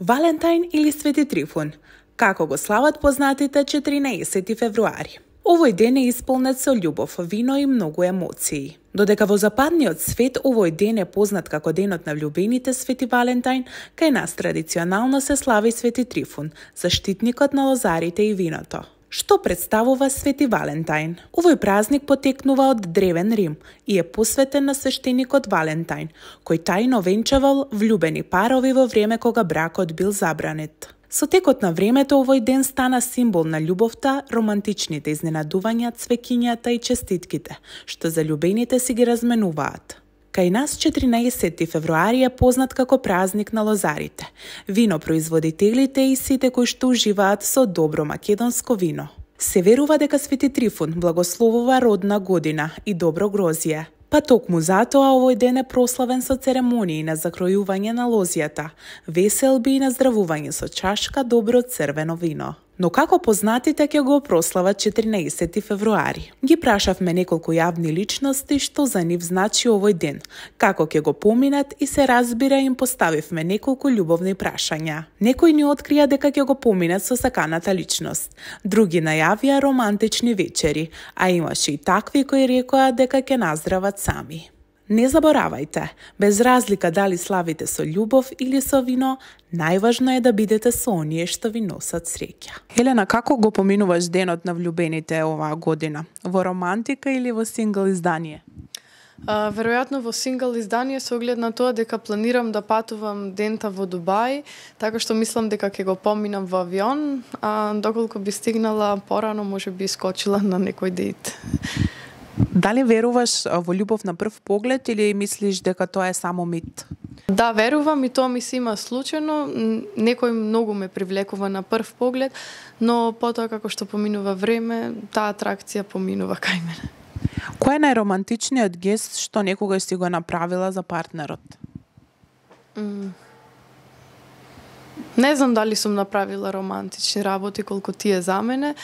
Валентајн или Свети Трифун? Како го слават познатите 14 февруари? Овој ден е исполнет со љубов, вино и многу емоции. Додека во западниот свет овој ден е познат како денот на влюбените Свети Валентајн, кај нас традиционално се слави Свети Трифун, заштитникот на лозарите и виното. Што представува Свети Валентајн? Овој празник потекнува од древен Рим и е посветен на свештеникот Валентајн, кој тајно венчавал влюбени парови во време кога бракот бил забранет. Со текот на времето овој ден стана символ на љубовта, романтичните изненадувања, цвеќињата и честитките, што заљубените си ги разменуваат. Кај нас 14 февруари е познат како празник на лозарите, винопроизводителите и сите кои што уживаат со добро македонско вино. Се верува дека Свети Трифун благословува родна година и добро грозје. Па токму затоа овој ден е прославен со церемонии на закројување на лозјата, веселби и наздравување со чашка добро црвено вино. Но како познатите ќе го прослават 14 февруари? Ги прашавме неколку јавни личности што за нив значи овој ден, како ќе го поминат и се разбира им поставивме неколку љубовни прашања. Некои ни открија дека ќе го поминат со саканата личност, други најавија романтични вечери, а имаше и такви кои рекоа дека ќе наздрават сами. Не заборавајте, без разлика дали славите со љубов или со вино, најважно е да бидете со оние што ви носат среќа. Елена, како го поминуваш денот на влюбените оваа година? Во романтика или во сингл издание? Веројатно во сингл издание со оглед на тоа дека планирам да патувам дента во Дубај, така што мислам дека ќе го поминам во авион, а доколку би стигнала порано, може би скочила на некој дейт. Дали веруваш во љубов на прв поглед или мислиш дека тоа е само мит? Да, верувам и тоа ми се има случајно. Некој многу ме привлекува на прв поглед, но потоа како што поминува време, таа атракција поминува кај мене. Кој е најромантичниот гест што некогаш си го направила за партнерот? Не знам дали сум направила романтични работи колку тие за мене.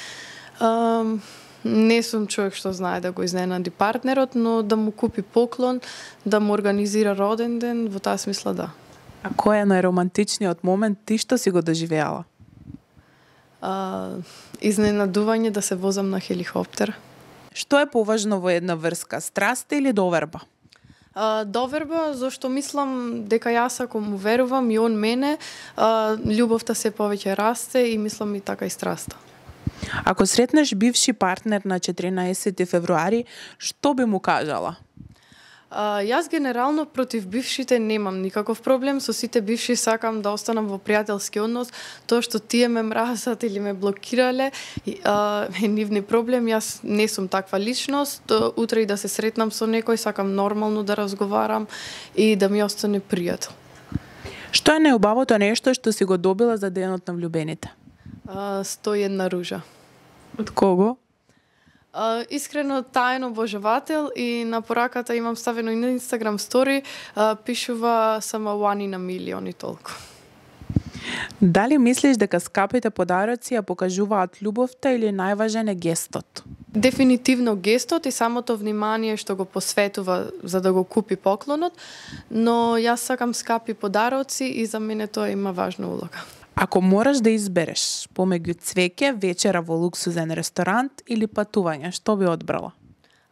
Не сум човек што знае да го изненади партнерот, но да му купи поклон, да му организира роден ден, во таа смисла да. А кој е најромантичниот момент ти што си го доживеала? Изненадување да се возам на хеликоптер. Што е поважно во една врска, страст или доверба? Доверба, зашто мислам дека јас ако му верувам и он мене, љубовта се повеќе расте и мислам и така и страста. Ако сретнеш бивши партнер на 14 февруари, што би му кажала? Јас генерално против бившите немам никаков проблем, со сите бивши сакам да останам во пријателски однос. Тоа што тие ме мразат или ме блокирале е нивни проблем. Јас не сум таква личност. Утре и да се сретнам со некој, сакам нормално да разговарам и да ми остане пријател. Што е најубавото нешто што си го добила за денот на влюбените? 101 ружа. Од кого? Искрено тајно обожавател и на пораката имам ставено и на Instagram стори, пишува само one in a million и толку. Дали мислиш дека скапите подароци ја покажуваат љубовта или најважен е гестот? Дефинитивно гестот и самото внимание што го посветува за да го купи поклонот, но јас сакам скапи подароци и за мене тоа има важна улога. Ако мораш да избереш помеѓу цвеќе, вечера во луксузен ресторант или патување, што би одбрала?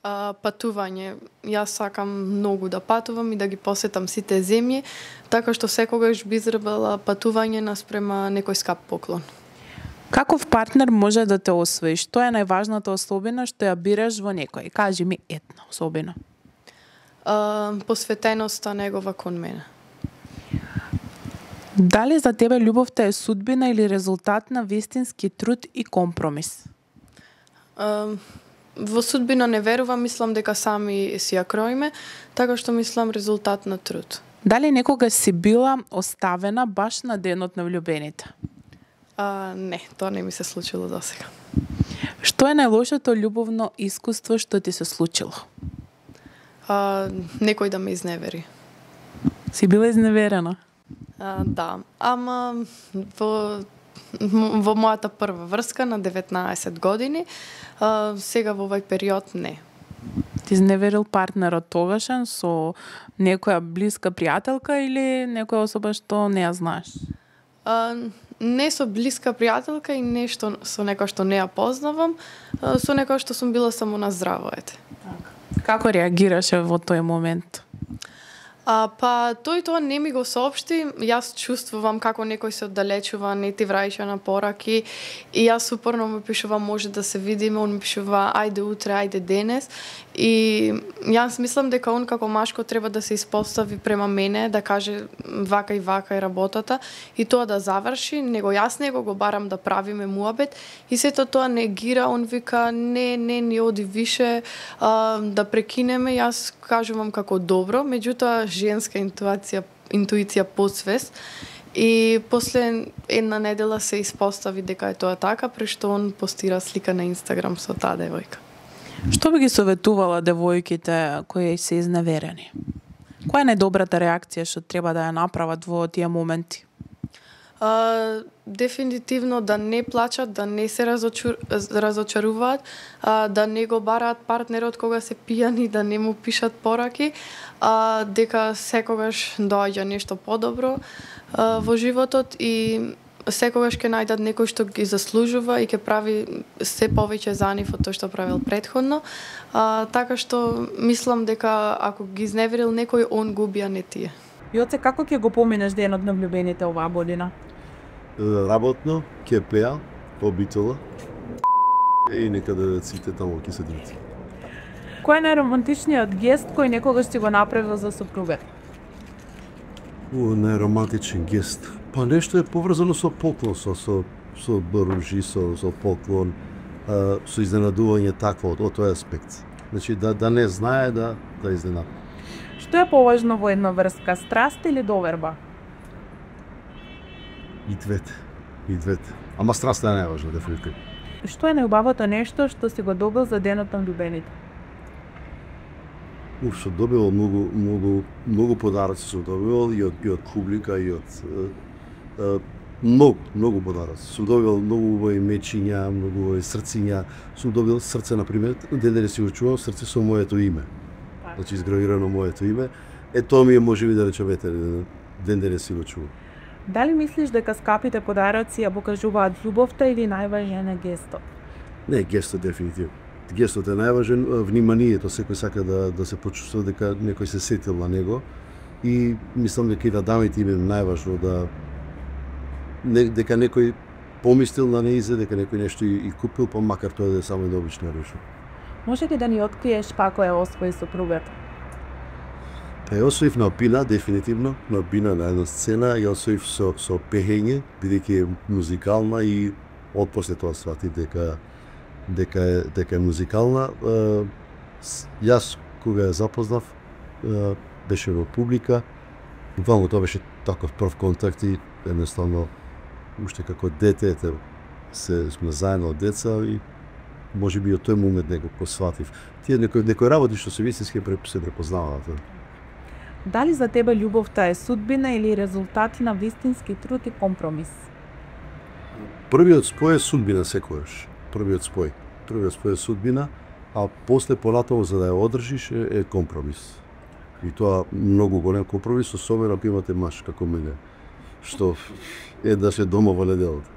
Патување. Јас сакам многу да патувам и да ги посетам сите земји, така што секогаш би избрала патување наспрема некој скап поклон. Каков партнер може да те освои? Што е најважната особина што ја бираш во некој? Кажи ми една особина. Посветеноста негова кон мене. Дали за тебе љубовта е судбина или резултат на вистински труд и компромис? Во судбина не верувам, мислам дека сами си ја кроиме, така што мислам резултат на труд. Дали некогаш си била оставена баш на денот на влюбените? Не, тоа не ми се случило досега. Што е најлошото љубовно искуство што ти се случило? Некој да ме изневери. Си била изневерена? Да, ама во мојата прва врска на 19 години, сега во овој период не. Ти изневерил партнерот тогашен со некоја блиска пријателка или некоја особа што не ја знаеш? Не со блиска пријателка и нешто со некој што не ја познавам, со некој што сум била само на здраво, ете. Како реагираше во тој момент? Па тој тоа не ми го соопшти, јас чувствувам како некој се оддалечува, не ти враќа на пораки и јас упорно му пишувам може да се видиме, он ми пишува ајде утре, ајде денес и јас мислам дека он како машко треба да се испостави према мене, да каже вака е работата и тоа да заврши, него јас него го барам да правиме муабет и сето тоа негира, он вика не оди више, да прекинеме, јас кажувам како добро, меѓутоа женска интуиција подсвест и после една недела се испостави дека е тоа така, прешто он постира слика на Инстаграм со таа девојка. Што би ги советувала девојките кои се изневерени? Која е најдобрата реакција што треба да ја направат во тие моменти? Дефинитивно да не плачат, да не се разочаруваат, да не го бараат партнерот кога се пијани, да не му пишат пораки, дека секогаш доаѓа нешто подобро во животот и секогаш ќе најдат некој што ги заслужува и ќе прави се повеќе за нив од тоа што правил претходно. Така што мислам дека ако ги изневерил некој, он губи, а не тие. Јоце, како ќе го поминеш денот на влюбените оваа година? Работно, ќе пеа, обитела и некаде сите таму ќе се држат. Кој е најромантичниот гест кој некогаш ти го направил за сопругата? Најромантичен гест. Па нешто е поврзано со поклон, со ружи, со поклон, со изненадување такво од тој аспект. Значи да не знае да изненада. Што е поважно во една врска, страст или доверба? И двете. Ама страста е најважна, дефинитивно. Што е најубавото нешто што си го добил за денот на влюбените? Што добил многу подароци сум добил и од публика и од многу подароци. Сум добил многу убави мечиња, многу убави срциња. Сум добил срце на пример, ден си го чувам срце со моето име. Значи изгравирано моето име. Тоа ми е можеби да речеме ден си го чувам. Дали мислиш дека скапите подароци ја покажуваат љубовта или најважен е гестот? Не, гестот дефинитивно. Гестот е најважен, вниманието, секој сака да се почувствува дека некој се сетил на него и мислам дека и на дамите им е најважно дека некој помислил на неизе, дека некој нешто и купил, па макар тоа да е само една обична руша. Може ли да ни откриеш како ја освои сопругата? Па ја освоив на Бина, дефинитивно, на Бина на една сцена, ја освоив со пеење, бидејќи е музикална и од после тоа сватив дека е музикална. Јас кога ја запознав, беше во публика, буквално тоа беше таков прв контакт и едноставно уште како дете сме заедно од деца и можеби од тој момент некако сватив. Тие некои работи што се вистински се препознаваат. Дали за тебе љубовта е судбина или резултати на вистински труд и компромис? Првиот спој е судбина секојаш. Првиот спој е судбина, а после понатаму за да ја одржиш е компромис. И тоа многу голем компромис, особено ако имате маж како мене, што еднаш е дома во неделата.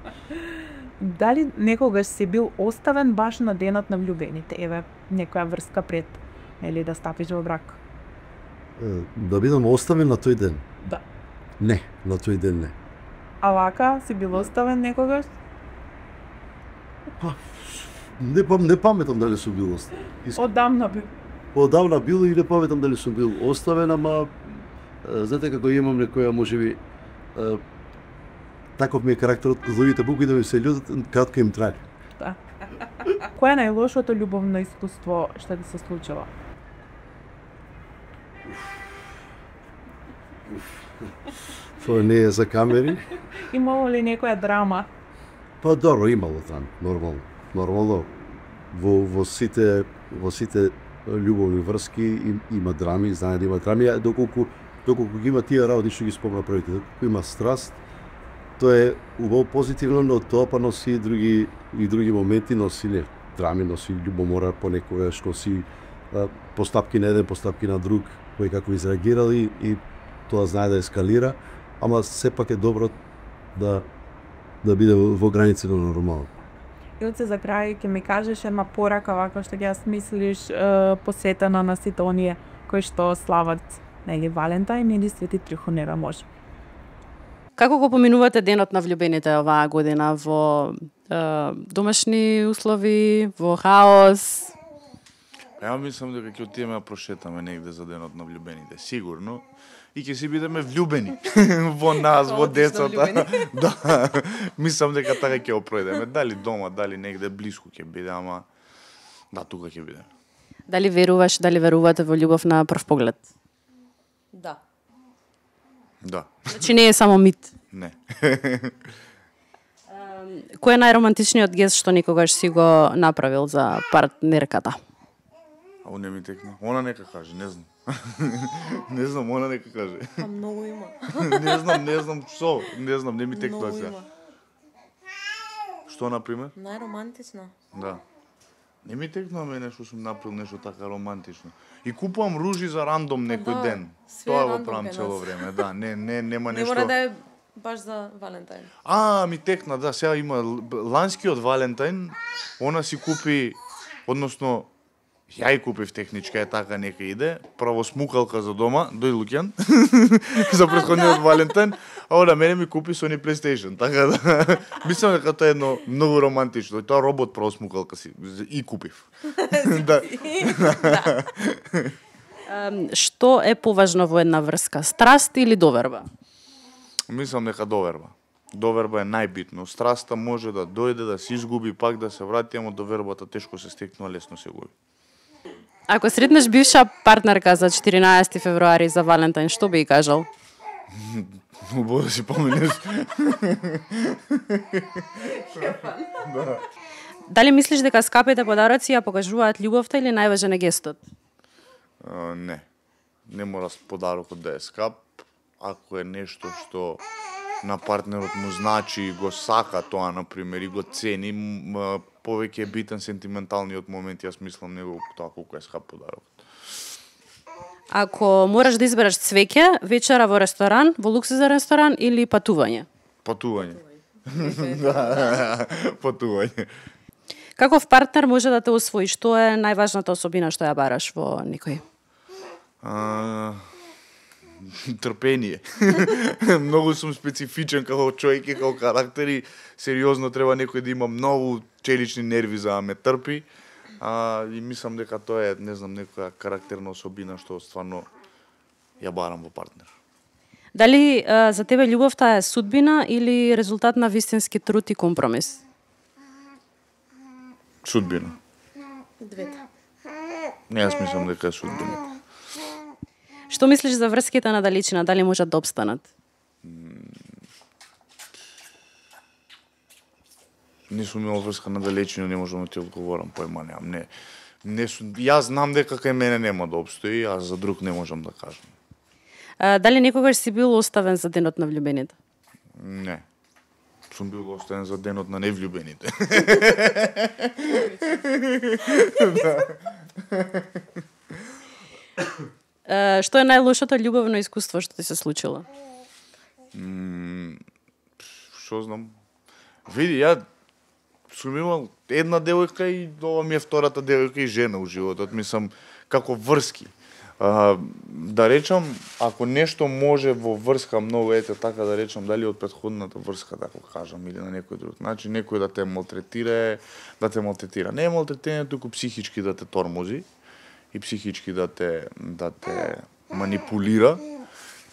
Дали некогаш си бил оставен баш на денот на влюбените? Еве, некоја врска пред или да стапиш во брак? Да бидам оставен на тој ден? Да. Не, на тој ден не. А вака си бил оставен некогаш? Не паметам дали сум бил оставен. Одамна бил. Одамна бил и не паметам дали сум бил оставен, ама знаете како имам некоја можеби таков ми е карактерот, луѓето буки да ми се љутат, кратко им трае. Да. Кој е најлошото љубовно искуство што ти се случило? Тоа не е за камери. Имало ли некоја драма? Па добро, имало там, нормално. Во сите љубовни врски има драми, знае да има драми, доколку ги има тие работи што ги спомна првите, доколку има страст, тоа е убаво позитивно, но тоа па носи и други моменти, носи драми, носи љубомора понекогаш, носи постапки на еден, постапки на друг, кој како изреагирал и тоа знае да ескалира, ама сепак е добро да биде во граници на нормално. Илце, за крај ќе ми кажеш една порака вака што ќе ја смислиш посветена на сите оние кои што слават нели Валентајн или Свети Трифун, не може. Како го поминувате денот на влюбените оваа година, во домашни услови, во хаос? Ја мислам дека ќе отидеме да прошетаме негде за денот на влюбените, сигурно. И ќе си бидеме влюбени во нас, во децата. Да, мислам дека така ќе опројдеме. Дали дома, дали негде блиску ќе биде, ама да, тука ќе биде. Дали верувате во љубов на прв поглед? Да. Да. Значи не е само мит. Не. Кој е најромантичниот гест што никогаш си го направил за партнерката? А не ми текна. Она нека каже, не знам. Не знам, она нека каже. А многу има. Не знам што, не знам, не ми текна сега. Што, например? Најромантична. Да. Не ми текна мене што сум направил нешто така романтично. И купувам ружи за рандом некој ден. Тоа го правам цело време, да. Нема нешто. Не мора да е баш за Валентајн. Ми текна, да, сега има ланскиот Валентајн, она си купи, односно ја и купив техничка, е така нека иде, право смукалка за дома, дој Луќан, за претходниот Валентајн, а ода мене ми купи Sony PlayStation, така да, мислам дека тоа е едно многу романтично, и тоа робот право смукалка си, и купив. Да. Што е поважно во една врска, страст или доверба? Мислам дека доверба. Доверба е најбитно. Страста може да дојде, да се изгуби, пак да се врати, ама довербата тешко се стекнува, лесно се губи. Ако сретнеш бивша партнерка за 14 февруари за Валентајн, што би кажал? Убаво да си поминеш. Дали мислиш дека скапите подароци ја покажуваат љубовта или најважен е гестот? Не. Не мора подарокот да е скап. Ако е нешто што на партнерот му значи и го сака тоа, например, и го цени, повеќе е битен сентименталниот момент, јас мислам, него тоа колку е скап подарокот. Ако мораш да избереш цвеќе, вечера во ресторан, во луксузен ресторан или патување? Патување. Да, патување. Каков партнер може да те освои? Што е најважната особина што ја бараш во некој? Трпение. Многу сум специфичен како човек и како карактер и сериозно треба некој да има многу челични нерви за да ме трпи. И мислам дека тоа е, не знам, некоја карактерна особина што стварно ја барам во партнер. Дали за тебе љубовта е судбина или резултат на вистински труд и компромис? Судбина. Двете. Не, јас мислам дека е судбина. Што мислиш за врските на далечина, дали можат да обстанат? Не сум имал врска на далечина, не можам да ти одговорам, појма немам. Јас знам дека кај мене нема да обстои, а за друг не можам да кажам. Дали некогаш си бил оставен за денот на влюбените? Не. Сум бил оставен за денот на невлюбените. Што е најлошото љубовно искуство што ти се случило? Што знам. Види, ја сум имал една девојка и ова ми е втората девојка и жена у животот. Мислам, како врски. Да речам, ако нешто може во врска многу, така да речам, дали од претходната врска, така кажам, или на некој друг начин, некој да те малтретира, Не е малтретирање, туку психички да те тормози и психички да те манипулира.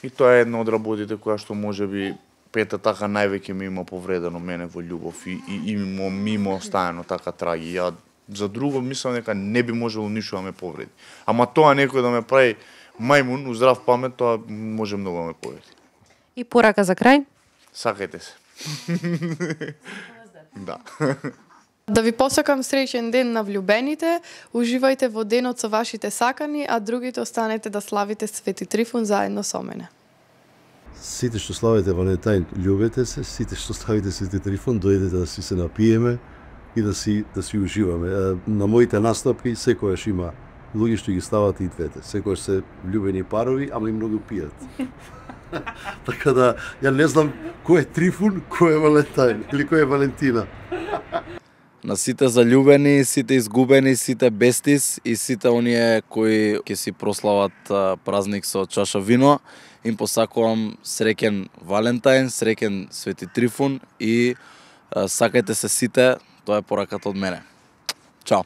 И тоа е една од работите која што можеби пета така највеќе ми има повредено мене во љубов и мимо оставено така траги. Ја за друго мислам дека не би можело ништо да ме повреди. Ама тоа некој да ме прави мајмун, у здрав памет, тоа може многу да ме повреди. И порака за крај? Сакајте се. Да. Да ви посакам среќен ден на влюбените, уживајте во денот со вашите сакани, а другите останете да славите Свети Трифун заедно со мене. Сите што славите Валентајн, љубете се, сите што славите Свети Трифун, дојдете да си се напиеме и да си уживаме. На моите настапки секојаш има луѓе што ги стават и двете. Секојаш се влюбени парови, ама и многу пијат. Така да, ја не знам Кој е Трифун, кој е Валентајн или кој е Валентина? На сите заљубени, сите изгубени, сите бестис и сите оние кои ќе си прослават празник со чаша вино, им посакувам среќен Валентајн, среќен Свети Трифун и сакајте се сите, тоа е пораката од мене. Чао!